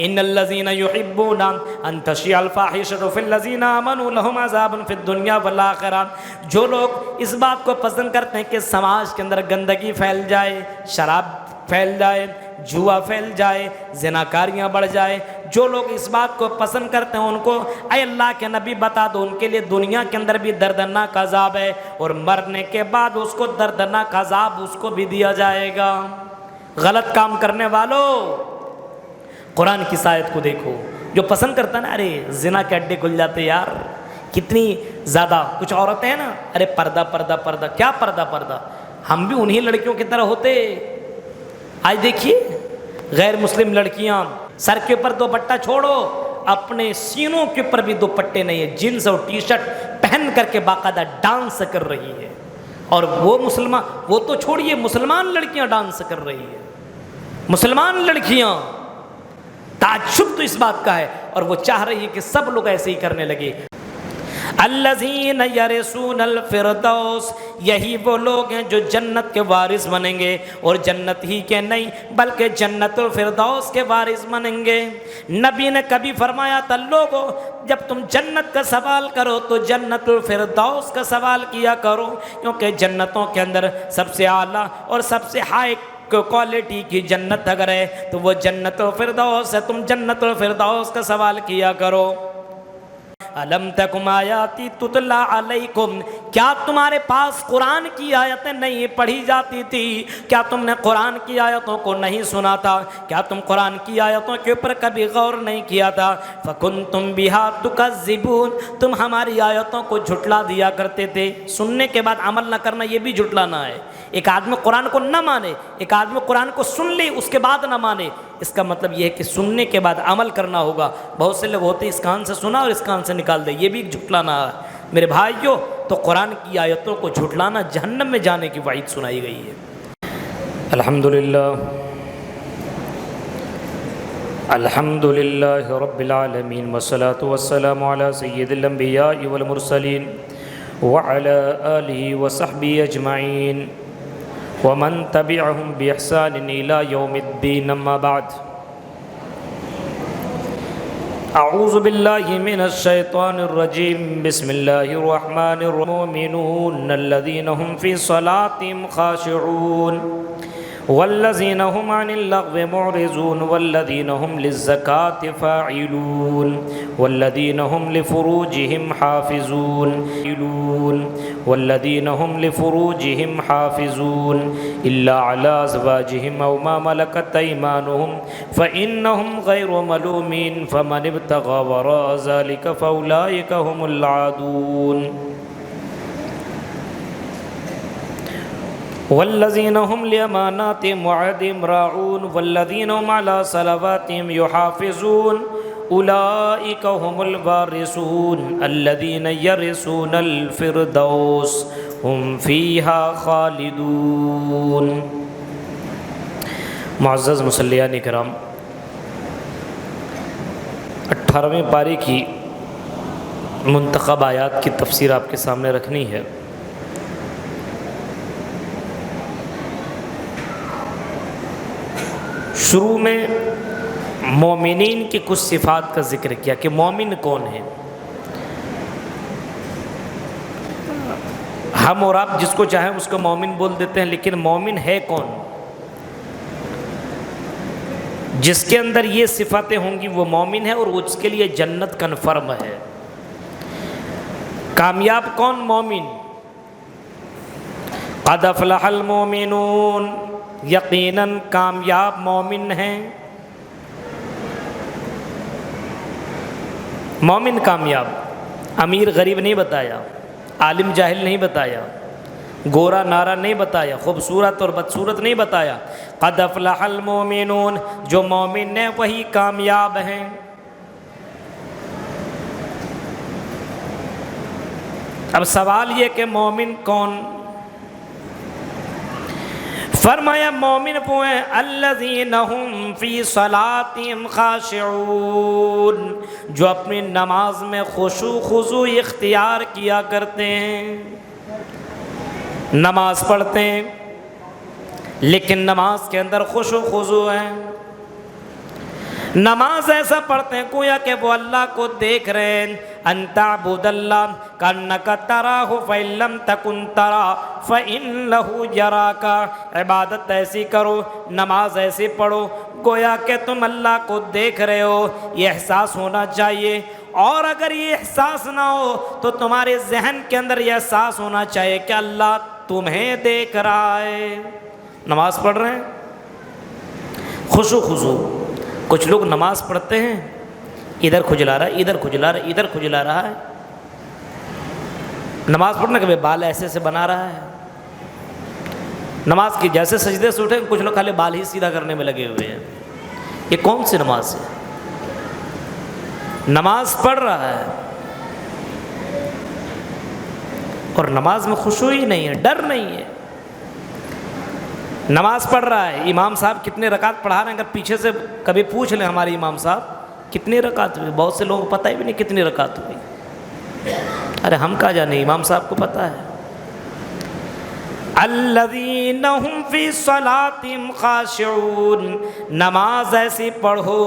ان الذین یحبون ان تشیع الفاحشۃ فی الذین آمنوا لہم عذاب فی الدنیا والآخرہ، جو لوگ اس بات کو پسند کرتے ہیں کہ سماج کے اندر گندگی پھیل جائے، شراب پھیل جائے، جوا پھیل جائے، زناکاریاں بڑھ جائے، جو لوگ اس بات کو پسند کرتے ہیں ان کو اے اللہ کے نبی بتا دو ان کے لیے دنیا کے اندر بھی دردناک عذاب ہے، اور مرنے کے بعد اس کو دردناک عذاب اس کو بھی دیا جائے گا۔ غلط کام کرنے والوں، قرآن کی آیت کو دیکھو، جو پسند کرتا ہے نا، ارے زنا کے اڈے کھل جاتے یار، کتنی زیادہ کچھ عورتیں ہیں نا، ارے پردہ پردہ پردہ، کیا پردہ پردہ، ہم بھی انہی لڑکیوں کی طرح ہوتے۔ آج دیکھیے غیر مسلم لڑکیاں سر کے اوپر دوپٹہ چھوڑو، اپنے سینوں کے اوپر بھی دوپٹے نہیں ہے، جینس اور ٹی شرٹ پہن کر کے باقاعدہ ڈانس کر رہی ہے، اور وہ مسلمان، وہ تو چھوڑیے، مسلمان لڑکیاں ڈانس کر رہی ہے، مسلمان لڑکیاں۔ تعجب تو اس بات کا ہے، اور وہ چاہ رہی ہے کہ سب لوگ ایسے ہی کرنے لگے۔ الذین یرثون الفردوس، یہی وہ لوگ ہیں جو جنت کے وارث بنیں گے، اور جنت ہی کے نہیں بلکہ جنت الفردوس کے وارث بنیں گے۔ نبی نے کبھی فرمایا تھا لوگوں جب تم جنت کا سوال کرو تو جنت الفردوس کا سوال کیا کرو، کیونکہ جنتوں کے اندر سب سے اعلیٰ اور سب سے ہائی کوالٹی کی جنت اگر ہے تو وہ جنت الفردوس ہے، تم جنت الفردوس کا سوال کیا کرو۔ الم تکم آیاتی تتلا علیکم، کیا تمہارے پاس قرآن کی آیتیں نہیں پڑھی جاتی تھی؟ کیا تم نے قرآن کی آیتوں کو نہیں سنا تھا؟ کیا تم قرآن کی آیتوں کے اوپر کبھی غور نہیں کیا تھا؟ فکنتم بہا تکذبون، تم ہماری آیتوں کو جھٹلا دیا کرتے تھے۔ سننے کے بعد عمل نہ کرنا یہ بھی جھٹلانا ہے۔ ایک آدمی قرآن کو نہ مانے، ایک آدمی قرآن کو سن لے اس کے بعد نہ مانے، اس کا مطلب یہ ہے کہ سننے کے بعد عمل کرنا ہوگا۔ بہت سے لوگ ہوتے اس کان سے سنا اور اس کان سے نکال دے، یہ بھی ایک جھٹلانا ہے میرے بھائیوں۔ تو قرآن کی آیتوں کو جھٹلانا جہنم میں جانے کی وعید سنائی گئی ہے۔ الحمدللہ الحمدللہ رب العالمین، والصلاة والسلام علی سید الانبیاء والمرسلین وعلی آلہ وصحبہ اجمعین ومن تبعهم بإحسان إلى يوم الدين، أما بعد، أعوذ بالله من الشيطان الرجيم، بسم الله الرحمن الرحيم، المؤمنون الذين هم في صلاتهم خاشعون والذين هم عن اللغو معرضون والذين هم للزكاة فاعلون والذين هم لفروجهم حافظون والذين هم لفروجهم حافظون إلا على أزواجهم أو ما ملكت أيمانهم فإنهم غير ملومين فمن ابتغى وراء ذلك فأولئك هم العادون والذين هم لأماناتهم وعهدهم راعون والذين هم على صلواتهم يحافظون أولئك هم الوارثون الذين يرثون الفردوس هم فيها خالدون۔ معزز مصلیان کرام، 18ویں پارے کی منتخب آیات کی تفسیر آپ کے سامنے رکھنی ہے۔ شروع میں مومنین کی کچھ صفات کا ذکر کیا کہ مومن کون ہے۔ ہم اور آپ جس کو چاہیں اس کو مومن بول دیتے ہیں، لیکن مومن ہے کون؟ جس کے اندر یہ صفاتیں ہوں گی وہ مومن ہے، اور اس کے لیے جنت کنفرم ہے۔ کامیاب کون؟ مومن۔ قد افلح المومنون، یقیناً کامیاب مومن ہیں۔ مومن کامیاب، امیر غریب نہیں بتایا، عالم جاہل نہیں بتایا، گورا نارا نہیں بتایا، خوبصورت اور بدصورت نہیں بتایا۔ قد افلح المومنون، جو مومن ہیں وہی کامیاب ہیں۔ اب سوال یہ کہ مومن کون؟ فرمایا مومن وہ ہیں الذین هم فی صلاتهم خاشعون، جو اپنی نماز میں خشوع خضوع اختیار کیا کرتے ہیں۔ نماز پڑھتے ہیں لیکن نماز کے اندر خشوع خضوع ہے۔ نماز ایسا پڑھتے ہیں گویا کہ وہ اللہ کو دیکھ رہے ہیں. ان تعبد اللہ کانک تراہ فإن لم تکن تراہ فإنہ یراک. عبادت ایسی کرو، نماز ایسی پڑھو گویا کہ تم اللہ کو دیکھ رہے ہو. یہ احساس ہونا چاہیے، اور اگر یہ احساس نہ ہو تو تمہارے ذہن کے اندر یہ احساس ہونا چاہیے کہ اللہ تمہیں دیکھ رہا ہے. نماز پڑھ رہے ہیں خشوع خضوع. کچھ لوگ نماز پڑھتے ہیں ادھر کھجلا رہا ہے، ادھر کھجلا رہا ہے، ادھر کھجلا رہا ہے. نماز پڑھنے کے بال ایسے سے بنا رہا ہے. نماز کی جیسے سجدے سے اٹھے کچھ لوگ خالی بال ہی سیدھا کرنے میں لگے ہوئے ہیں. یہ کون سی نماز ہے؟ نماز پڑھ رہا ہے اور نماز میں خشوع ہی نہیں ہے، ڈر نہیں ہے. نماز پڑھ رہا ہے، امام صاحب کتنے رکعت پڑھا رہے ہیں، اگر پیچھے سے کبھی پوچھ لیں ہمارے امام صاحب کتنی رکعت ہوئی، بہت سے لوگوں کو پتہ ہی بھی نہیں کتنی رکعت ہوئی. ارے ہم کہاں جانے، امام صاحب کو پتہ ہے. الذین هم فی صلاتہم خاشعون. نماز ایسی پڑھو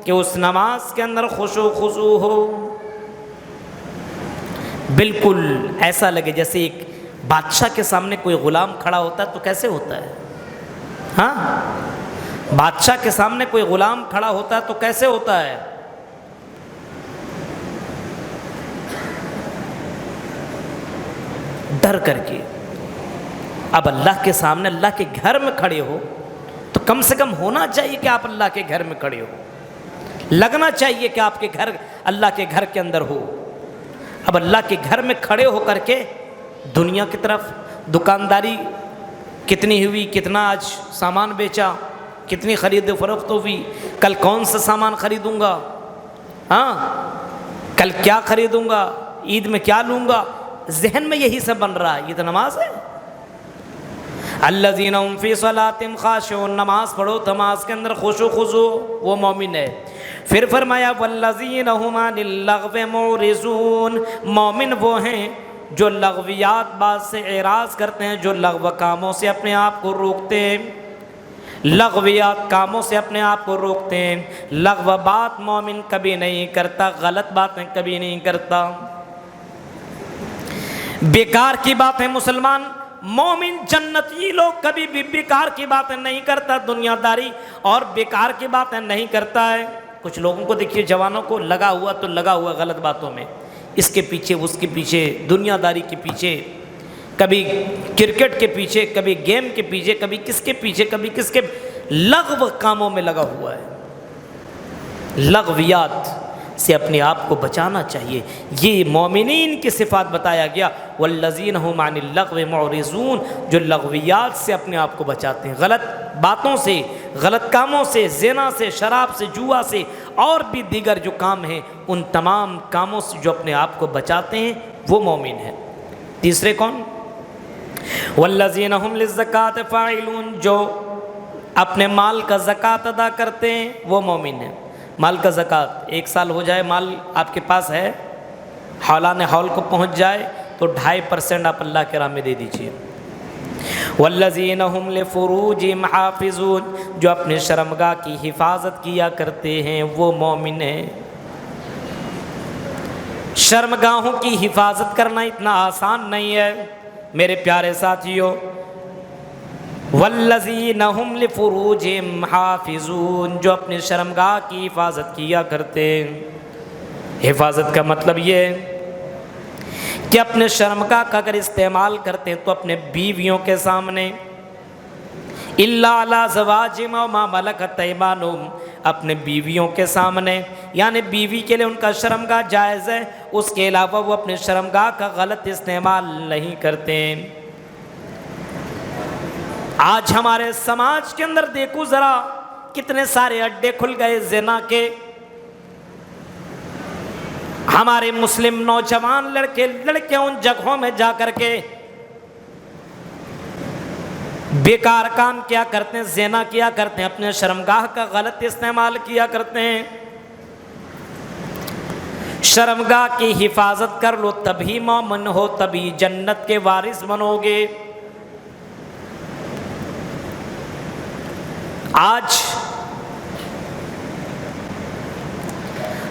کہ اس نماز کے اندر خشوع خضوع ہو، بالکل ایسا لگے جیسے ایک بادشاہ کے سامنے کوئی غلام کھڑا ہوتا ہے تو کیسے ہوتا ہے. ہاں، بادشاہ کے سامنے کوئی غلام کھڑا ہوتا ہے تو کیسے ہوتا ہے. ڈر کر کے. اب اللہ کے سامنے اللہ کے گھر میں کھڑے ہو تو کم سے کم ہونا چاہیے کہ آپ اللہ کے گھر میں کھڑے ہو، لگنا چاہیے کہ آپ کے گھر اللہ کے گھر کے اندر ہو. اب اللہ کے گھر میں کھڑے ہو کر کے دنیا کی طرف دکانداری کتنی ہوئی، کتنا آج سامان بیچا، کتنی خرید و فروخت ہوئی، کل کون سا سامان خریدوں گا، ہاں کل کیا خریدوں گا، عید میں کیا لوں گا، ذہن میں یہی سب بن رہا ہے. یہ تو نماز ہے. الذین هم فی صلاتہم خاشعون. نماز پڑھو تو نماز کے اندر خشوع خضوع، وہ مومن ہے. پھر فرمایا والذین هم عن اللغو معرضون. مومن وہ ہیں جو لغویات بات سے اعراض کرتے ہیں، جو لغو کاموں سے اپنے آپ کو روکتے ہیں، لغویات کاموں سے اپنے آپ کو روکتے ہیں. لغو بات مومن کبھی نہیں کرتا، غلط باتیں کبھی نہیں کرتا، بیکار کی باتیں مسلمان مومن جنتی لوگ کبھی بھی بیکار کی باتیں نہیں کرتا، دنیا داری اور بیکار کی باتیں نہیں کرتا ہے. کچھ لوگوں کو دیکھیے، جوانوں کو لگا ہوا تو لگا ہوا غلط باتوں میں، اس کے پیچھے اس کے پیچھے، دنیا داری کے پیچھے، کبھی کرکٹ کے پیچھے، کبھی گیم کے پیچھے، کبھی کس کے پیچھے، کبھی کس کے لغو کاموں میں لگا ہوا ہے. لغویات سے اپنے آپ کو بچانا چاہیے. یہ مومنین کی صفات بتایا گیا. والذین هم عن اللغو معرضون. جو لغویات سے اپنے آپ کو بچاتے ہیں، غلط باتوں سے، غلط کاموں سے، زنا سے، شراب سے، جوا سے، اور بھی دیگر جو کام ہیں، ان تمام کاموں سے جو اپنے آپ کو بچاتے ہیں وہ مومن ہے. تیسرے کون؟ والذین هم للزکاۃ فاعلون. جو اپنے مال کا زکوٰۃ ادا کرتے ہیں وہ مومن ہیں. مال کا زکوٰۃ، 1 سال ہو جائے مال آپ کے پاس ہے، حولان حول کو پہنچ جائے تو 2.5% آپ اللہ کے راہ میں دے دیجئے. والذین هم لفروجہم حافظون. جو اپنے شرمگاہ کی حفاظت کیا کرتے ہیں وہ مومن ہیں. شرمگاہوں کی حفاظت کرنا اتنا آسان نہیں ہے میرے پیارے ساتھیوں. والذین هم لفروجہم حافظون. جو اپنے شرمگاہ کی حفاظت کیا کرتے ہیں. حفاظت کا مطلب یہ ہے کہ اپنے شرمگاہ کا اگر استعمال کرتے ہیں تو اپنے بیویوں کے سامنے، الا علی ازواجہم وما ملکت ایمانہم، اپنے بیویوں کے سامنے، یعنی بیوی کے لیے ان کا شرمگاہ جائز ہے، اس کے علاوہ وہ اپنے شرمگاہ کا غلط استعمال نہیں کرتے. آج ہمارے سماج کے اندر دیکھو ذرا کتنے سارے اڈے کھل گئے زنا کے. ہمارے مسلم نوجوان لڑکے لڑکیاں ان جگہوں میں جا کر کے بیکار کام کیا کرتے ہیں، زنا کیا کرتے ہیں، اپنے شرمگاہ کا غلط استعمال کیا کرتے ہیں. شرمگاہ کی حفاظت کر لو تبھی مومن ہو، تبھی جنت کے وارث بنو گے. آج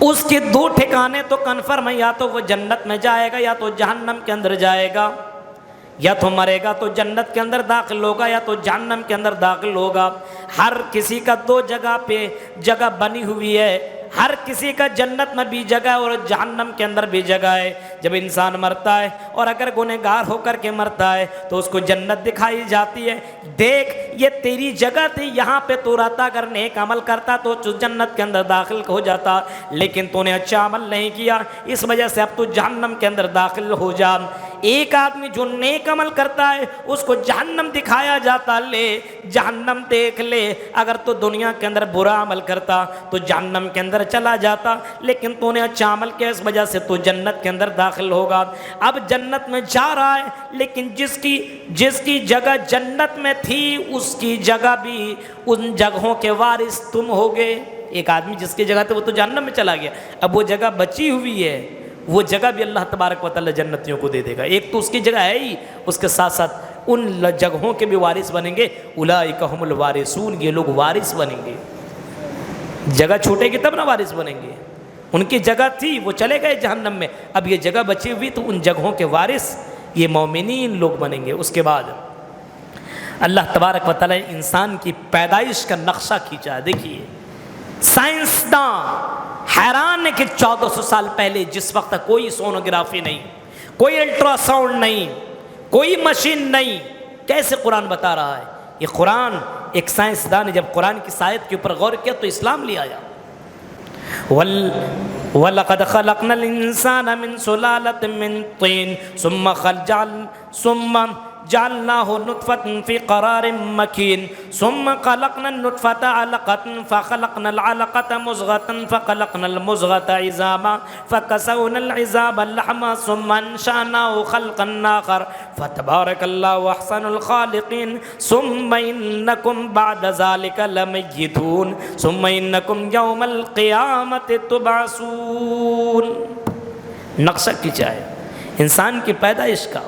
اس کے دو ٹھکانے تو کنفرم ہے، یا تو وہ جنت میں جائے گا یا تو جہنم کے اندر جائے گا، یا تو مرے گا تو جنت کے اندر داخل ہوگا یا تو جہنم کے اندر داخل ہوگا۔ ہر کسی کا دو جگہ پہ جگہ بنی ہوئی ہے، ہر کسی کا جنت میں بھی جگہ اور جہنم کے اندر بھی جگہ ہے۔ جب انسان مرتا ہے اور اگر گنہگار ہو کر کے مرتا ہے تو اس کو جنت دکھائی جاتی ہے، دیکھ یہ تیری جگہ تھی، یہاں پہ تو رہتا، اگر نیک عمل کرتا تو جنت کے اندر داخل ہو جاتا، لیکن تو نے اچھا عمل نہیں کیا، اس وجہ سے اب تو جہنم کے اندر داخل ہو جا۔ ایک آدمی جو نیک عمل کرتا ہے اس کو جہنم دکھایا جاتا، لے جہنم دیکھ لے، اگر تو دنیا کے اندر برا عمل کرتا تو جہنم کے اندر چلا جاتا، لیکن تو نے اچھا عمل کیا، اس وجہ سے تو جنت کے اندر داخل ہوگا۔ اب جنت میں جا رہا ہے، لیکن جس کی جگہ جنت میں تھی اس کی جگہ بھی ان جگہوں کے وارث تم ہوگے۔ ایک آدمی جس کی جگہ تھی وہ تو جہنم میں چلا گیا، اب وہ جگہ بچی ہوئی ہے، وہ جگہ بھی اللہ تبارک و تعالی جنتیوں کو دے دے گا۔ ایک تو اس کی جگہ ہے ہی، اس کے ساتھ ساتھ ان جگہوں کے بھی وارث بنیں گے، اولئک هم الوارثون، یہ لوگ وارث بنیں گے۔ جگہ چھوٹے گی تب نہ وارث بنیں گے، ان کی جگہ تھی وہ چلے گئے جہنم میں، اب یہ جگہ بچی ہوئی تو ان جگہوں کے وارث یہ مومنین لوگ بنیں گے۔ اس کے بعد اللہ تبارک و تعالی انسان کی پیدائش کا نقشہ کھینچا ہے۔ دیکھیے سائنسداں حیران ہے کہ 1400 سال پہلے جس وقت کوئی سونوگرافی نہیں، کوئی الٹرا ساؤنڈ نہیں، کوئی مشین نہیں، کیسے قرآن بتا رہا ہے؟ یہ قرآن ایک سائنسدان نے جب قرآن کی آیت کے اوپر غور کیا تو اسلام لے آیا۔ وَلَقَدْ خَلَقْنَا الْإِنسَانَ مِنْ سُلَالَةٍ مِنْ طِينٍ ثُمَّ جعلناه نطفة في قرار مكين ثم خلقنا النطفة علقة فخلقنا العلقة مضغة فخلقنا المضغة عظاما فكسونا العظام لحما ثم انشأناه خلقا آخر فتبارك الله أحسن الخالقين ثم إنكم بعد ذلك لميتون ثم إنكم يوم القيامة تبعثون۔ نقشہ کیا ہے انسان کی پیدائش کا؟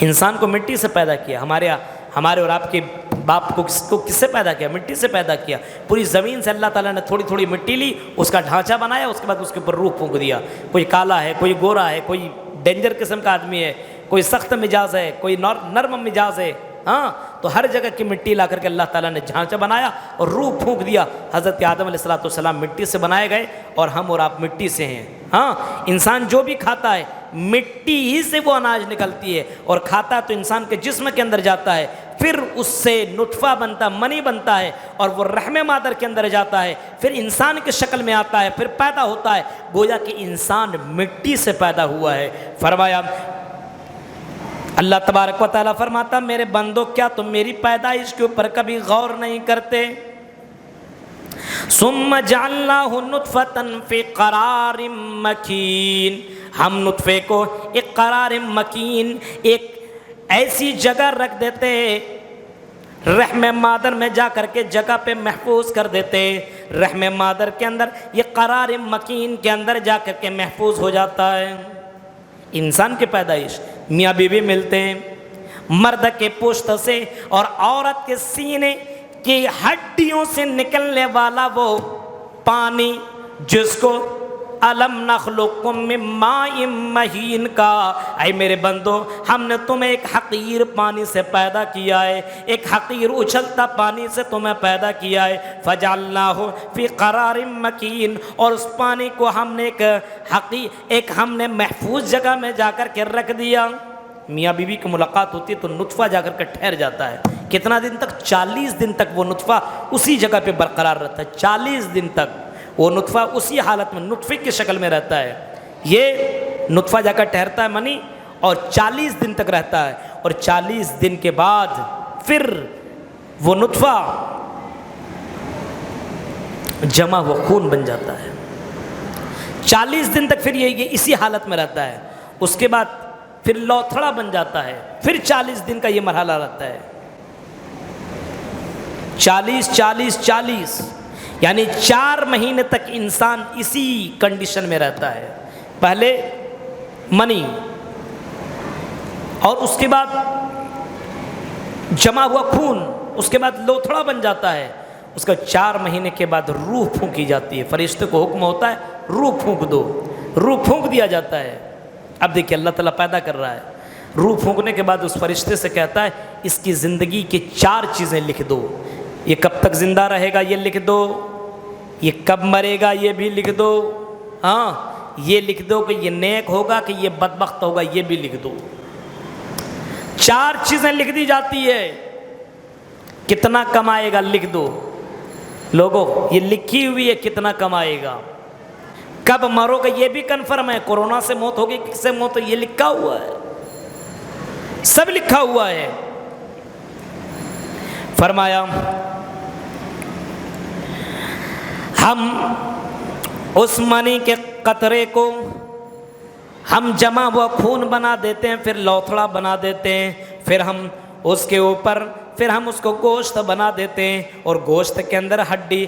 انسان کو مٹی سے پیدا کیا، ہمارے اور آپ کے باپ کو کس سے پیدا کیا؟ مٹی سے پیدا کیا۔ پوری زمین سے اللہ تعالیٰ نے تھوڑی تھوڑی مٹی لی، اس کا ڈھانچہ بنایا، اس کے بعد اس کے اوپر روح پھونک دیا۔ کوئی کالا ہے، کوئی گورا ہے، کوئی ڈینجر قسم کا آدمی ہے، کوئی سخت مزاج ہے، کوئی نرم مزاج ہے، ہاں تو ہر جگہ کی مٹی لا کر کے اللہ تعالیٰ نے ڈھانچہ بنایا اور روح پھونک دیا۔ حضرت آدم علیہ السلام مٹی سے بنائے گئے اور ہم اور آپ مٹی سے ہیں۔ ہاں انسان جو بھی کھاتا ہے مٹی ہی سے وہ اناج نکلتی ہے اور کھاتا ہے تو انسان کے جسم کے اندر جاتا ہے، پھر اس سے نطفہ بنتا، منی بنتا ہے اور وہ رحم مادر کے اندر جاتا ہے، پھر انسان کی شکل میں آتا ہے، پھر پیدا ہوتا ہے، گویا کہ انسان مٹی سے پیدا ہوا ہے۔ فرمایا اللہ تبارک و تعالیٰ فرماتا میرے بندو کیا تم میری پیدائش کے اوپر کبھی غور نہیں کرتے؟ ثم جعلناه نطفة في قرار مکین، ہم نطفے کو ایک قرار مکین، ایک ایسی جگہ رکھ دیتے، رحم مادر میں جا کر کے جگہ پہ محفوظ کر دیتے، رحم مادر کے اندر یہ قرار مکین کے اندر جا کر کے محفوظ ہو جاتا ہے۔ انسان کی پیدائش میاں بیوی ملتے ہیں، مرد کے پشت سے اور عورت کے سینے کی ہڈیوں سے نکلنے والا وہ پانی جس کو الم نخلقکم من ماء مہین کا، اے میرے بندو ہم نے تمہیں ایک حقیر پانی سے پیدا کیا ہے، ایک حقیر اچھلتا پانی سے تمہیں پیدا کیا ہے، فجعلناہ فی قرار مکین، اور اس پانی کو ہم نے ایک ہم نے محفوظ جگہ میں جا کر کے رکھ دیا۔ میاں بیوی کی ملاقات ہوتی ہے تو نطفہ جا کر کے ٹھہر جاتا ہے، کتنا دن تک؟ 40 دن تک وہ نطفہ اسی جگہ پہ برقرار رہتا ہے، 40 دن تک وہ نطفہ اسی حالت میں نطفے کی شکل میں رہتا ہے۔ یہ نطفہ جا کر ٹھہرتا ہے منی اور 40 دن تک رہتا ہے، اور 40 دن کے بعد پھر وہ نطفہ جمع ہوا خون بن جاتا ہے۔ 40 دن تک پھر یہ اسی حالت میں رہتا ہے، اس کے بعد پھر لوتھڑا بن جاتا ہے، پھر 40 دن کا یہ مرحلہ رہتا ہے۔ 40 یعنی 4 مہینے تک انسان اسی کنڈیشن میں رہتا ہے، پہلے منی اور اس کے بعد جمع ہوا خون، اس کے بعد لوتھڑا بن جاتا ہے، اس کا 4 مہینے کے بعد روح پھونکی جاتی ہے، فرشتے کو حکم ہوتا ہے روح پھونک دو، روح پھونک دیا جاتا ہے۔ اب دیکھیے اللہ تعالیٰ پیدا کر رہا ہے، روح پھونکنے کے بعد اس فرشتے سے کہتا ہے اس کی زندگی کی 4 چیزیں لکھ دو، یہ کب تک زندہ رہے گا یہ لکھ دو، یہ کب مرے گا یہ بھی لکھ دو، ہاں یہ لکھ دو کہ یہ نیک ہوگا کہ یہ بدبخت ہوگا یہ بھی لکھ دو۔ 4 چیزیں لکھ دی جاتی ہے، کتنا کمائے گا لکھ دو۔ لوگوں یہ لکھی ہوئی ہے کتنا کمائے گا، کب مرو گا یہ بھی کنفرم ہے، کورونا سے موت ہوگی کس سے موت، یہ لکھا ہوا ہے، سب لکھا ہوا ہے۔ فرمایا ہم اس منی کے قطرے کو ہم جمع ہوا خون بنا دیتے ہیں، پھر لوتھڑا بنا دیتے ہیں، پھر ہم اس کے اوپر ہم اس کو گوشت بنا دیتے ہیں، اور گوشت کے اندر ہڈی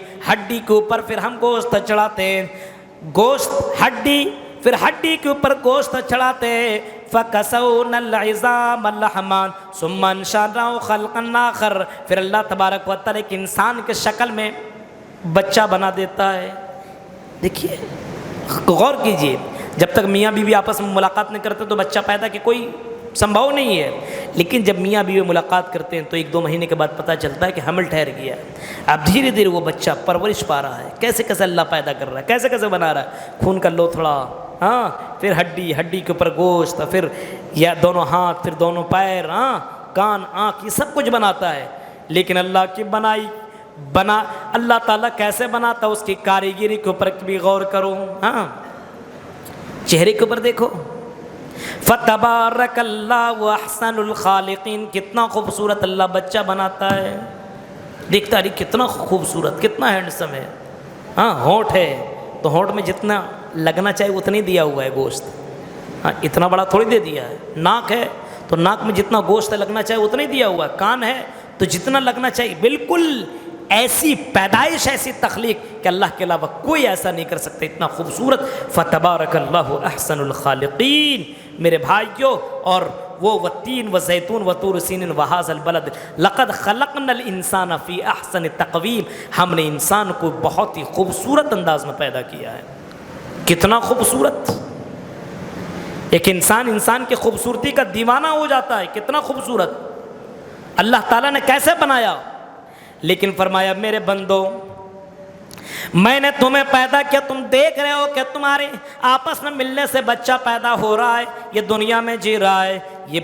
کے اوپر پھر ہم گوشت چڑھاتے ہیں، گوشت ہڈی پھر ہڈی کے اوپر گوشت چڑھاتے ہیں۔ فَكَسَوْنَا الْعِظَامَ لَحْمًا ثُمَّ أَنشَأْنَاهُ خَلْقًا آخَرَ، پھر اللہ تبارک و تعالیٰ ایک انسان کے شکل میں بچہ بنا دیتا ہے۔ دیکھیے غور کیجئے، جب تک میاں بیوی آپس میں ملاقات نہیں کرتے تو بچہ پیدا کہ کوئی سمبھو نہیں ہے، لیکن جب میاں بیوی ملاقات کرتے ہیں تو 1-2 مہینے کے بعد پتہ چلتا ہے کہ حمل ٹھہر گیا ہے۔ اب دھیرے دھیرے وہ بچہ پرورش پا رہا ہے، کیسے کیسے اللہ پیدا کر رہا ہے، کیسے کیسے بنا رہا ہے، خون کا لوتھڑا، ہاں پھر ہڈی کے اوپر گوشت، پھر یا دونوں ہاتھ، پھر دونوں پیر، ہاں کان آنکھ، یہ سب کچھ بناتا ہے۔ لیکن اللہ کی اللہ تعالیٰ کیسے بناتا اس کی کاریگری کے اوپر بھی غور کرو، ہاں چہرے کے اوپر دیکھو، فَتَبَارَكَ اللَّهُ أَحْسَنُ الْخَالِقِينَ، کتنا خوبصورت اللہ بچہ بناتا ہے، دیکھتا رہی کتنا خوبصورت کتنا ہینڈسم ہے، ہاں ہونٹ ہے تو ہونٹ میں جتنا لگنا چاہیے اتنی دیا ہوا ہے گوشت، ہاں اتنا بڑا تھوڑی دے دیا ہے، ناک ہے تو ناک میں جتنا گوشت لگنا چاہیے اتنا ہی دیا ہوا ہے، کان ہے تو جتنا لگنا چاہیے، بالکل ایسی پیدائش ایسی تخلیق کہ اللہ کے علاوہ کوئی ایسا نہیں کر سکتا، اتنا خوبصورت۔ فَتَبَارَكَ اللَّهُ أَحْسَنُ الْخَالِقِينَ میرے بھائیوں، اور وہ وَالتِّينِ وَالزَّيْتُونِ وَطُورِ سِينٍ وَهَٰذَا الْبَلَدِ لَقَدْ خَلَقْنَا الْإِنسَانَ فِي أَحْسَنِ تَقْوِيمٍ، ہم نے انسان کو بہت ہی خوبصورت انداز میں پیدا کیا ہے۔ کتنا خوبصورت، ایک انسان کی خوبصورتی کا دیوانہ ہو جاتا ہے، کتنا خوبصورت اللہ تعالیٰ نے کیسے بنایا۔ لیکن فرمایا میرے بندو میں نے تمہیں پیدا کیا، تم دیکھ رہے ہو کہ تمہارے آپس میں ملنے سے بچہ پیدا ہو رہا ہے، یہ دنیا میں جی رہا ہے، یہ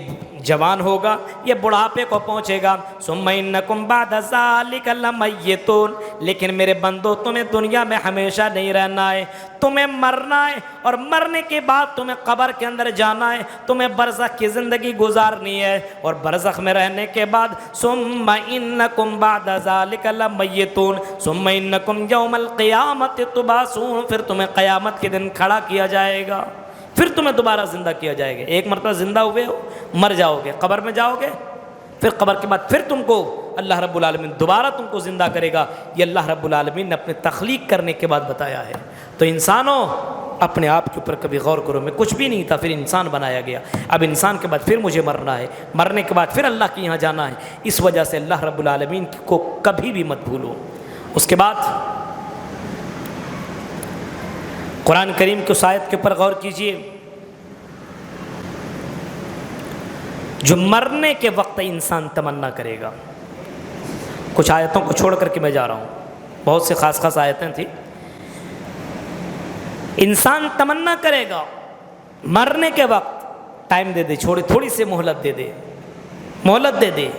جوان ہوگا، یہ بڑھاپے کو پہنچے گا، ثم انکم بعد ذالک لمیتون، لیکن میرے بندو تمہیں دنیا میں ہمیشہ نہیں رہنا ہے، تمہیں مرنا ہے، اور مرنے کے بعد تمہیں قبر کے اندر جانا ہے، تمہیں برزخ کی زندگی گزارنی ہے، اور برزخ میں رہنے کے بعد ثم انکم بعد ذالک لمیتون ثم انکم یوم القیامت تبعثون، پھر تمہیں قیامت کے دن کھڑا کیا جائے گا، پھر تمہیں دوبارہ زندہ کیا جائے گا۔ ایک مرتبہ زندہ ہوئے ہو، مر جاؤ گے، قبر میں جاؤ گے، پھر قبر کے بعد پھر تم کو اللہ رب العالمین دوبارہ تم کو زندہ کرے گا۔ یہ اللہ رب العالمین نے اپنے تخلیق کرنے کے بعد بتایا ہے۔ تو انسانوں اپنے آپ کے اوپر کبھی غور کرو، میں کچھ بھی نہیں تھا، پھر انسان بنایا گیا، اب انسان کے بعد پھر مجھے مرنا ہے، مرنے کے بعد پھر اللہ کے یہاں جانا ہے، اس وجہ سے اللہ رب العالمین کو کبھی بھی مت بھولو۔ اس کے بعد قرآن کریم کی اس آیت کے اوپر غور کیجئے، جو مرنے کے وقت انسان تمنا کرے گا۔ کچھ آیتوں کو چھوڑ کر کے میں جا رہا ہوں، بہت سے خاص آیتیں تھیں۔ انسان تمنا کرے گا مرنے کے وقت، ٹائم دے دے، تھوڑی سی مہلت دے دے،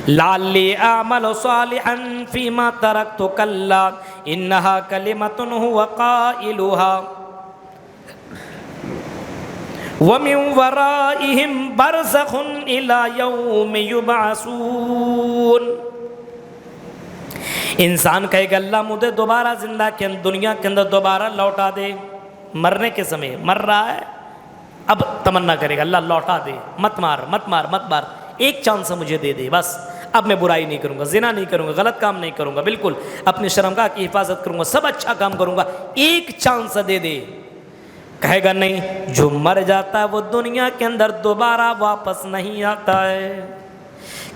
لعلی اعمل صالحا فیما ترکت کلا انہا کلمۃ هو قائلها وَمِن وَرَائِهِمْ بَرْزَخٌ إِلَى يَوْمِ يُبْعَثُونَ۔ انسان کہے گا اللہ مجھے دوبارہ دنیا کے اندر دوبارہ لوٹا دے، مرنے کے سمے مر رہا ہے، اب تمنا کرے گا اللہ لوٹا دے، مت مار، ایک چانس مجھے دے دے، بس اب میں برائی نہیں کروں گا، زنا نہیں کروں گا، غلط کام نہیں کروں گا، بالکل اپنی شرمگاہ کی حفاظت کروں گا، سب اچھا کام کروں گا، ایک چانس دے دے۔ کہے گا نہیں، جو مر جاتا ہے وہ دنیا کے اندر دوبارہ واپس نہیں آتا ہے۔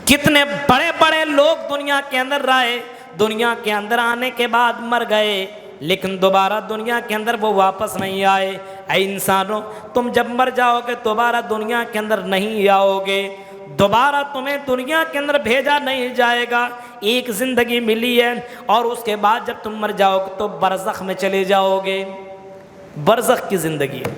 کتنے بڑے بڑے لوگ دنیا کے اندر رہے، دنیا کے اندر آنے کے بعد مر گئے لیکن دوبارہ دنیا کے اندر وہ واپس نہیں آئے۔ اے انسانوں، تم جب مر جاؤ گے دوبارہ دنیا کے اندر نہیں آؤ گے، دوبارہ تمہیں دنیا کے اندر بھیجا نہیں جائے گا۔ ایک زندگی ملی ہے اور اس کے بعد جب تم مر جاؤ گے تو برزخ میں چلے جاؤ گے۔ برزخ کی زندگی ہے،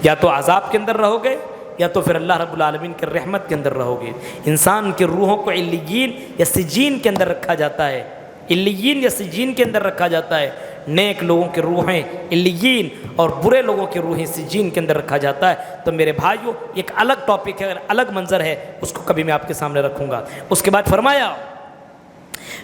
یا تو عذاب کے اندر رہو گے یا تو پھر اللہ رب العالمین کی رحمت کے اندر رہو گے۔ انسان کی روحوں کو علیین یا سجین کے اندر رکھا جاتا ہے، علیین یا سجین کے اندر رکھا جاتا ہے۔ نیک لوگوں کی روحیں علیین اور برے لوگوں کی روحیں سجین کے اندر رکھا جاتا ہے۔ تو میرے بھائیوں، ایک الگ ٹاپک ہے، الگ منظر ہے، اس کو کبھی میں آپ کے سامنے رکھوں گا۔ اس کے بعد فرمایا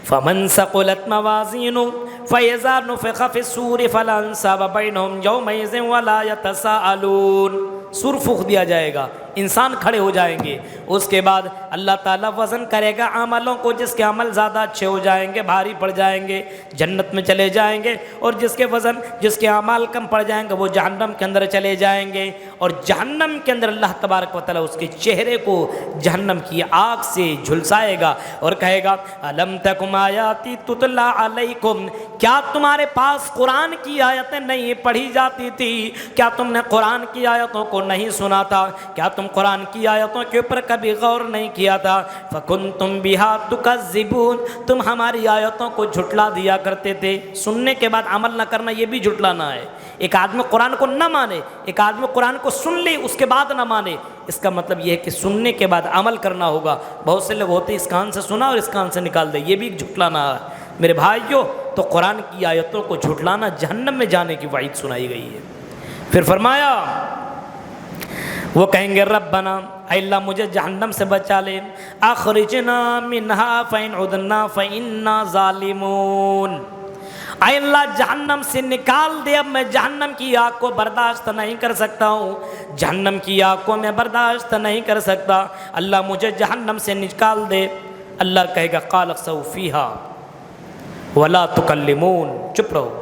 فَمَنْ ثَقُلَتْ مَوَازِينُهُ فَإِذَا نُفِخَ فِي الصُّورِ فَلَا أَنْسَابَ بَيْنَهُمْ يَوْمَئِذٍ وَلَا يَتَسَاءَلُونَ۔ سور پھونک دیا جائے گا، انسان کھڑے ہو جائیں گے، اس کے بعد اللہ تعالیٰ وزن کرے گا عملوں کو، جس کے عمل زیادہ اچھے ہو جائیں گے بھاری پڑ جائیں گے جنت میں چلے جائیں گے، اور جس کے اعمال کم پڑ جائیں گے وہ جہنم کے اندر چلے جائیں گے۔ اور جہنم کے اندر اللہ تبارک و تعالیٰ اس کے چہرے کو جہنم کی آگ سے جھلسائے گا اور کہے گا الم تکم آیاتی تتلی علیکم، کیا تمہارے پاس قرآن کی آیتیں نہیں پڑھی جاتی تھی؟ کیا تم نے قرآن کی آیتوں کو نہیں سنا تھا؟ کیا تم قرآن کی آیتوں کے اوپر کبھی غور نہیں کیا تھا؟ فَكُنْتُمْ بِهَا تُكَذِّبُونَ، تم ہماری آیتوں کو جھٹلا دیا کرتے تھے۔ سننے کے بعد عمل نہ کرنا یہ بھی جھٹلانا ہے۔ ایک آدمی قرآن کو نہ مانے، ایک آدمی قرآن کو سن لے اس کے بعد نہ مانے، اس کا مطلب یہ ہے کہ سننے کے بعد عمل کرنا ہوگا۔ بہت سے لوگ ہوتے ہیں اس کان سے سنا اور اس کان سے نکال دے، یہ بھی جھٹلانا ہے۔ میرے بھائیوں، تو قرآن کی آیتوں کو جھٹلانا جہنم میں جانے کی وعید سنائی گئی ہے۔ پھر فرمایا وہ کہیں گے ربنا، اے اللہ مجھے جہنم سے بچا لے، اخرجنا منہا فإن عدنا فإنا ظالمون، اے اللہ جہنم سے نکال دے، اب میں جہنم کی آگ کو برداشت نہیں کر سکتا ہوں، جہنم کی آگ کو میں برداشت نہیں کر سکتا، اللہ مجھے جہنم سے نکال دے۔ اللہ کہے گا قال اخسؤ فیہا ولا تکلمون، چپ رہو،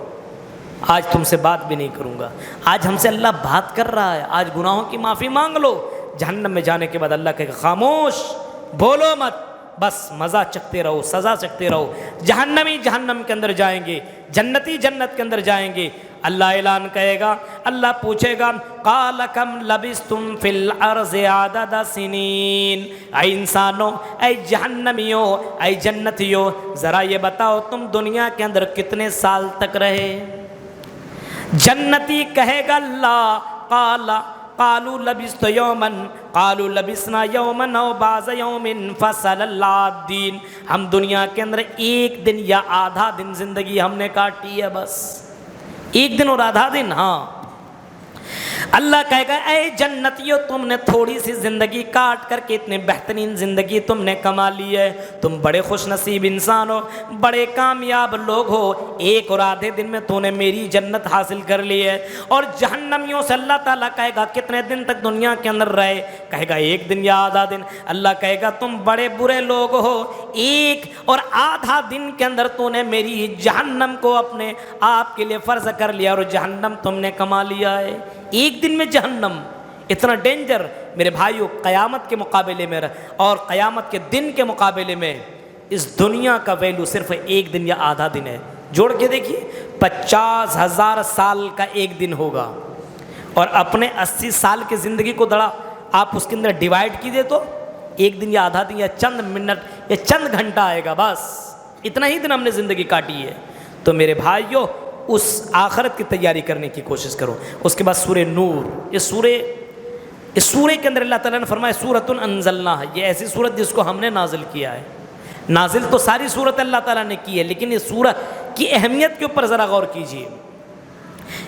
آج تم سے بات بھی نہیں کروں گا۔ آج ہم سے اللہ بات کر رہا ہے، آج گناہوں کی معافی مانگ لو۔ جہنم میں جانے کے بعد اللہ کہے گا خاموش، بولو مت، بس مزہ چکھتے رہو، سزا چکھتے رہو۔ جہنمی جہنم کے اندر جائیں گے، جنتی جنت کے اندر جائیں گے۔ اللہ اعلان کہے گا، اللہ پوچھے گا قال کم لبثتم فی الارض عدد سنین، اے انسانوں، اے جہنمیوں، اے جنتیوں، ذرا یہ بتاؤ تم دنیا کے اندر کتنے سال تک رہے؟ جنتی کہے گا اللہ قالوا لبثت یوما قالوا لبثنا یوما او بعض یوم فصل العادین، ہم دنیا کے اندر ایک دن یا آدھا دن زندگی ہم نے کاٹی ہے، بس ایک دن اور آدھا دن۔ ہاں، اللہ کہے گا اے جنتیوں، تم نے تھوڑی سی زندگی کاٹ کر کے اتنے بہترین زندگی تم نے کما لی ہے، تم بڑے خوش نصیب انسان ہو، بڑے کامیاب لوگ ہو، ایک اور آدھے دن میں تو نے میری جنت حاصل کر لی ہے۔ اور جہنمیوں سے اللہ تعالیٰ کہے گا کتنے دن تک دنیا کے اندر رہے؟ کہے گا ایک دن یا آدھا دن۔ اللہ کہے گا تم بڑے برے لوگ ہو، ایک اور آدھا دن کے اندر تو نے میری جہنم کو اپنے آپ کے لیے فرض کر لیا اور جہنم تم نے کما لیا ہے۔ ایک دن میں جہنم، اتنا ڈینجر میرے بھائیوں، قیامت کے مقابلے میں اور قیامت کے دن کے مقابلے میں اس دنیا کا ویلو صرف ایک دن یا آدھا دن ہے۔ جوڑ کے دیکھیے، 50,000 سال کا ایک دن ہوگا، اور اپنے 80 سال کی زندگی کو دڑا آپ اس کے اندر ڈیوائیڈ کیجیے تو ایک دن یا آدھا دن یا چند منٹ یا چند گھنٹہ آئے گا، بس اتنا ہی دن ہم نے زندگی کاٹی ہے۔ تو میرے بھائیوں، اس آخرت کی تیاری کرنے کی کوشش کرو۔ اس کے بعد سورہ نور، اس سورہ کے اندر اللہ تعالیٰ نے فرمایا سورۃ انزلناہا، یہ ایسی سورت جس کو ہم نے نازل کیا ہے۔ نازل تو ساری سورت اللہ تعالیٰ نے کی ہے، لیکن اس سورت کی اہمیت کے اوپر ذرا غور کیجیے۔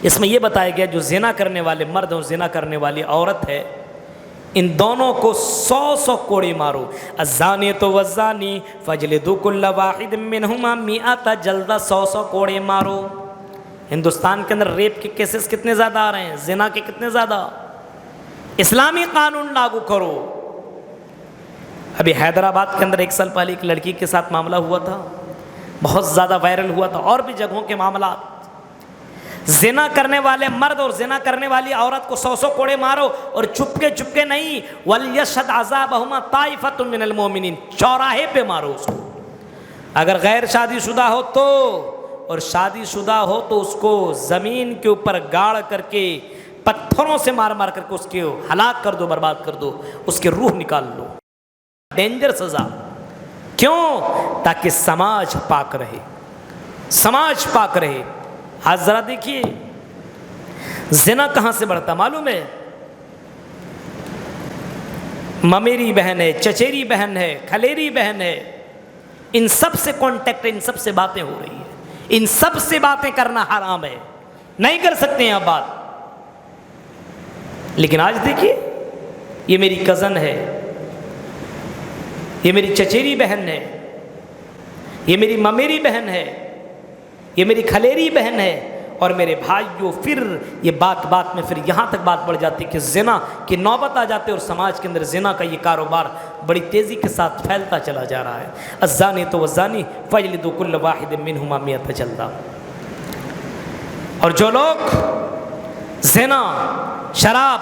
اس میں یہ بتایا گیا جو زنا کرنے والے مرد اور زنا کرنے والی عورت ہے، ان دونوں کو 100 کوڑے مارو۔ الزانیۃ والزانی فاجلدوا کل واحد منہما 100 جلدہ، 100 کوڑے مارو۔ ہندوستان کے اندر ریپ کے کیسز کتنے زیادہ آ رہے ہیں، زنا کے کتنے زیادہ۔ اسلامی قانون لاگو کرو۔ ابھی حیدرآباد کے اندر 1 سال پہلے ایک لڑکی کے ساتھ معاملہ ہوا تھا، بہت زیادہ وائرل ہوا تھا، اور بھی جگہوں کے معاملات۔ زنا کرنے والے مرد اور زنا کرنے والی عورت کو 100 کوڑے مارو، اور چپکے نہیں، وَلْيَشْهَدْ عَذَابَهُمَا طَائِفَةٌ مِّنَ الْمُؤْمِنِينَ، چوراہے پہ مارو اس کو۔ اگر غیر شادی شدہ ہو تو، اور شادی شدہ ہو تو اس کو زمین کے اوپر گاڑ کر کے پتھروں سے مار مار کر کے اس کو ہلاک کر دو، برباد کر دو، اس کی روح نکال لو۔ ڈینجر سزا، کیوں؟ تاکہ سماج پاک رہے، سماج پاک رہے۔ آج ذرا دیکھیے زنا کہاں سے بڑھتا معلوم ہے؟ ممیری بہن ہے، چچیری بہن ہے، کھلیری بہن ہے، ان سب سے کانٹیکٹ، ان سب سے باتیں ہو رہی ہیں، ان سب سے باتیں کرنا حرام ہے، نہیں کر سکتے ہیں آپ بات۔ لیکن آج دیکھیے یہ میری کزن ہے، یہ میری چچیری بہن ہے، یہ میری ممیری بہن ہے، یہ میری کھلیری بہن ہے، اور میرے بھائیوں پھر یہ بات بات میں پھر یہاں تک بات بڑھ جاتی کہ زنا کی نوبت آ جاتی ہے، اور سماج کے اندر زنا کا یہ کاروبار بڑی تیزی کے ساتھ پھیلتا چلا جا رہا ہے۔ الزانی تو والزانی فاجلدوا کل واحد منہما 100 جلدہ۔ اور جو لوگ زنا، شراب،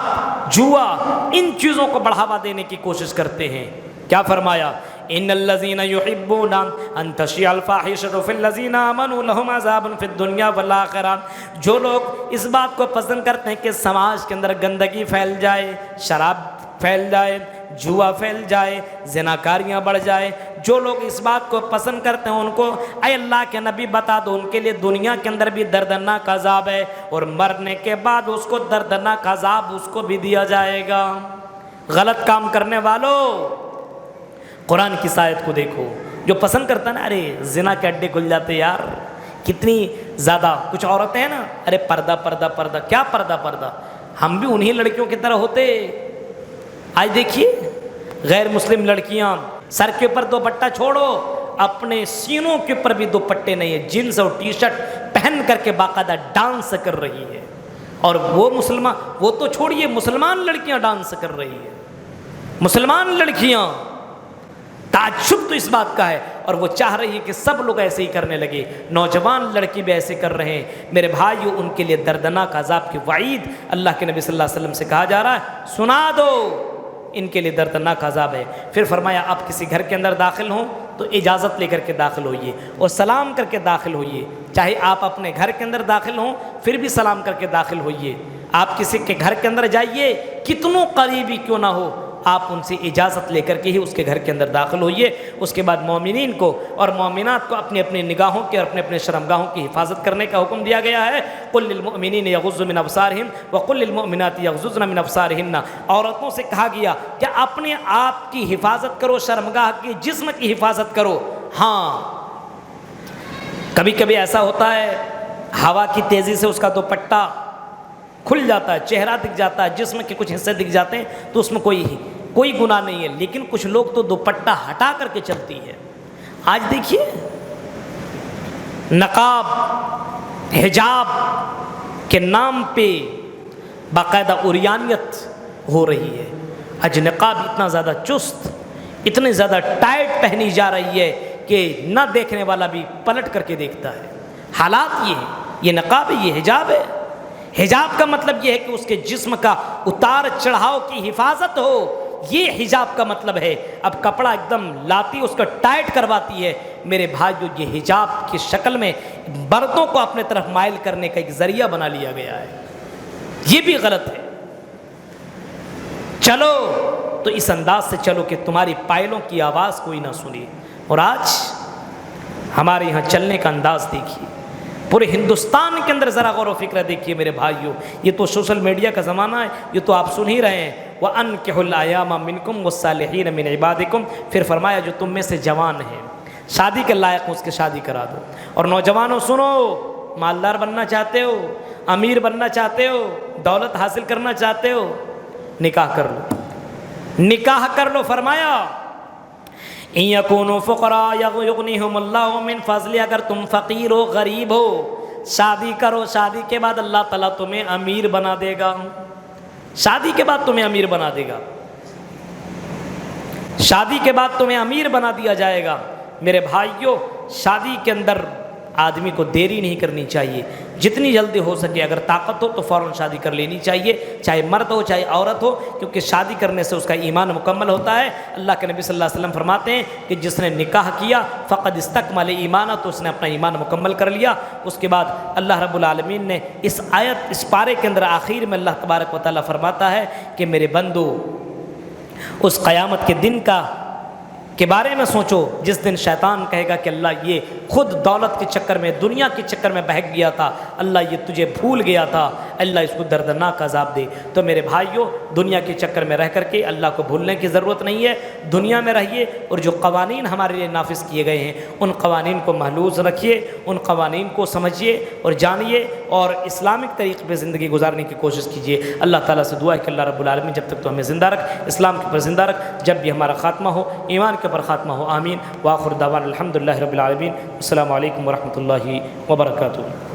جوا، ان چیزوں کو بڑھاوا دینے کی کوشش کرتے ہیں، کیا فرمایا؟ ان الذين يحبون ان تشيع الفاحشة في الذين آمنوا لهم عذاب في الدنيا والآخرة۔ جو لوگ اس بات کو پسند کرتے ہیں کہ سماج کے اندر گندگی پھیل جائے، شراب پھیل جائے، جوا پھیل جائے، زناکاریاں بڑھ جائے، جو لوگ اس بات کو پسند کرتے ہیں ان کو اے اللہ کے نبی بتا دو ان کے لیے دنیا کے اندر بھی دردناک عذاب ہے، اور مرنے کے بعد اس کو دردناک عذاب اس کو بھی دیا جائے گا۔ غلط کام کرنے والوں قرآن کی آیت کو دیکھو، جو پسند کرتا ہے نا، ارے زنا کے اڈے کھل جاتے یار، کتنی زیادہ کچھ عورتیں ہیں نا، ارے پردہ پردہ پردہ، کیا پردہ پردہ، ہم بھی انہی لڑکیوں کی طرح ہوتے۔ آج دیکھیے غیر مسلم لڑکیاں سر کے اوپر دوپٹہ چھوڑو، اپنے سینوں کے اوپر بھی دوپٹے نہیں ہے، جینس اور ٹی شرٹ پہن کر کے باقاعدہ ڈانس کر رہی ہے، اور وہ مسلمان، وہ تو چھوڑیے مسلمان لڑکیاں ڈانس کر رہی ہے، مسلمان لڑکیاں۔ تعجب تو اس بات کا ہے، اور وہ چاہ رہی ہے کہ سب لوگ ایسے ہی کرنے لگے، نوجوان لڑکی بھی ایسے کر رہے ہیں۔ میرے بھائیو ان کے لیے دردناک عذاب کی وعید اللہ کے نبی صلی اللہ علیہ وسلم سے کہا جا رہا ہے، سنا دو، ان کے لیے دردناک عذاب ہے۔ پھر فرمایا آپ کسی گھر کے اندر داخل ہوں تو اجازت لے کر کے داخل ہوئیے اور سلام کر کے داخل ہوئیے، چاہے آپ اپنے گھر کے اندر داخل ہوں پھر بھی سلام کر کے داخل ہوئیے۔ آپ کسی کے گھر کے اندر جائیے، کتنوں قریبی کیوں نہ ہو، آپ ان سے اجازت لے کر کے ہی اس کے گھر کے اندر داخل ہوئیے۔ اس کے بعد مومنین کو اور مومنات کو اپنی اپنی نگاہوں کے اور اپنے اپنے شرمگاہوں کی حفاظت کرنے کا حکم دیا گیا ہے۔ قل للمؤمنین یغضوا من ابصارہم وقل للمؤمنات یغضضن من ابصارہن۔ عورتوں سے کہا گیا کہ اپنے آپ کی حفاظت کرو، شرمگاہ کی، جسم کی حفاظت کرو۔ ہاں کبھی کبھی ایسا ہوتا ہے ہوا کی تیزی سے اس کا دوپٹہ کھل جاتا ہے، چہرہ دکھ جاتا ہے، جسم کے کچھ حصے دکھ جاتے ہیں، تو اس میں کوئی گناہ نہیں ہے، لیکن کچھ لوگ تو دوپٹہ ہٹا کر کے چلتی ہے۔ آج دیکھیے نقاب، حجاب کے نام پہ باقاعدہ عریانیت ہو رہی ہے۔ آج نقاب اتنا زیادہ چست، اتنے زیادہ ٹائٹ پہنی جا رہی ہے کہ نہ دیکھنے والا بھی پلٹ کر کے دیکھتا ہے۔ حالات یہ ہیں، یہ نقاب ہے، یہ حجاب ہے۔ حجاب کا مطلب یہ ہے کہ اس کے جسم کا اتار چڑھاؤ کی حفاظت ہو، یہ حجاب کا مطلب ہے۔ اب کپڑا ایک دم لاتی اس کا ٹائٹ کرواتی ہے۔ میرے بھائیو یہ حجاب کی شکل میں مردوں کو اپنے طرف مائل کرنے کا ایک ذریعہ بنا لیا گیا ہے، یہ بھی غلط ہے۔ چلو تو اس انداز سے چلو کہ تمہاری پائلوں کی آواز کوئی نہ سنے۔ اور آج ہمارے یہاں چلنے کا انداز دیکھیے، پورے ہندوستان کے اندر ذرا غور و فکر دیکھیے میرے بھائیوں، یہ تو سوشل میڈیا کا زمانہ ہے، یہ تو آپ سن ہی رہے ہیں۔ وَأَنكِحُوا الْأَيَامَ مِنكُمْ وَالصَّالِحِينَ مِنْ عِبَادِكُمْ۔ پھر فرمایا جو تم میں سے جوان ہیں، شادی کے لائق اس کے شادی کرا دو۔ اور نوجوانوں سنو، مالدار بننا چاہتے ہو، امیر بننا چاہتے ہو، دولت حاصل کرنا چاہتے ہو، نکاح کر لو، نکاح کر لو۔ فرمایا إِن يَكُونُوا فُقَرَاءَ يُغْنِهُمُ اللَّهُ مِنْ فَضْلِهِ، اگر تم فقیر ہو، غریب ہو، شادی کرو، شادی کے بعد اللہ تعالیٰ تمہیں امیر بنا دے گا، شادی کے بعد تمہیں امیر بنا دے گا، شادی کے بعد تمہیں امیر بنا دیا جائے گا۔ میرے بھائیوں شادی کے اندر آدمی کو دیری نہیں کرنی چاہیے، جتنی جلدی ہو سکے اگر طاقت ہو تو فوراً شادی کر لینی چاہیے، چاہے مرد ہو چاہے عورت ہو، کیونکہ شادی کرنے سے اس کا ایمان مکمل ہوتا ہے۔ اللہ کے نبی صلی اللہ علیہ وسلم فرماتے ہیں کہ جس نے نکاح کیا فقد استکمل ایمانہ، تو اس نے اپنا ایمان مکمل کر لیا۔ اس کے بعد اللہ رب العالمین نے اس آیت، اس پارے کے اندر آخر میں اللہ تبارک و تعالیٰ فرماتا ہے کہ میرے بندو اس قیامت کے دن کے بارے میں سوچو جس دن شیطان کہے گا کہ اللہ یہ خود دولت کے چکر میں، دنیا کے چکر میں بہک گیا تھا، اللہ یہ تجھے بھول گیا تھا، اللہ اس کو دردناک عذاب دے۔ تو میرے بھائیوں، دنیا کے چکر میں رہ کر کے اللہ کو بھولنے کی ضرورت نہیں ہے، دنیا میں رہیے اور جو قوانین ہمارے لیے نافذ کیے گئے ہیں ان قوانین کو محفوظ رکھیے، ان قوانین کو سمجھیے اور جانیے اور اسلامک طریقے پہ زندگی گزارنے کی کوشش کیجیے۔ اللہ تعالیٰ سے دعا ہے کہ اللہ رب العالمین جب تک تو ہمیں زندہ رکھ، اسلام کے اوپر زندہ رکھ، جب بھی ہمارا خاتمہ ہو ایمان کے اوپر خاتمہ ہو، آمین۔ وآخر دعوانا الحمدللہ رب العالمین۔ السلام علیکم ورحمۃ اللہ وبرکاتہ۔